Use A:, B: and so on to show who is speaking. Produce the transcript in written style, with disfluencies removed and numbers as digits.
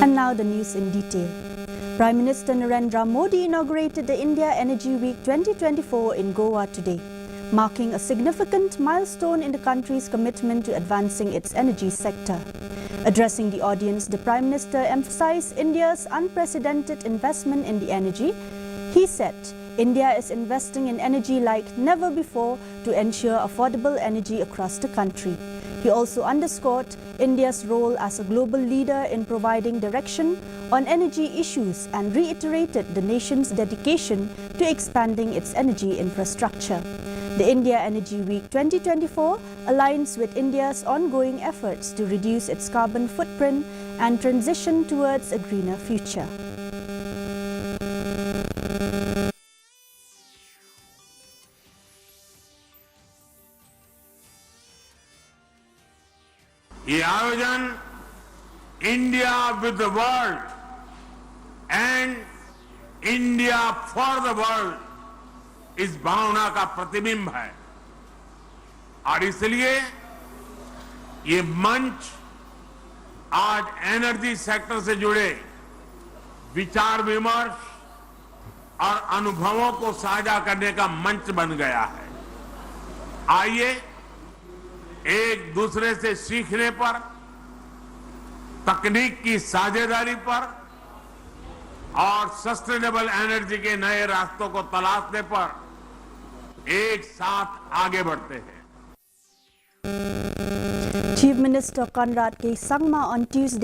A: And now the news in detail. Prime Minister Narendra Modi inaugurated the India Energy Week 2024 in Goa today, marking a significant milestone in the country's commitment to advancing its energy sector. Addressing the audience, the Prime Minister emphasized India's unprecedented investment in the energy. He said, India is investing in energy like never before to ensure affordable energy across the country. He also underscored India's role as a global leader in providing direction on energy issues and reiterated the nation's dedication to expanding its energy infrastructure. The India Energy Week 2024 aligns with India's ongoing efforts to reduce its carbon footprint and transition towards a greener future.
B: ये आयोजन India with the world and India for the world इस भावना का प्रतिबिंब है और इसलिए ये मंच आज एनर्जी सेक्टर से जुड़े विचार विमर्श और अनुभवों को साझा करने का मंच बन गया है। आइए एक दूसरे से सीखने पर, तकनीक की साझेदारी पर और सस्टेनेबल एनर्जी के नए रास्तों को तलाशने पर एक साथ आगे बढ़ते हैं।
A: Chief Minister Conrad K. Sangma on Tuesday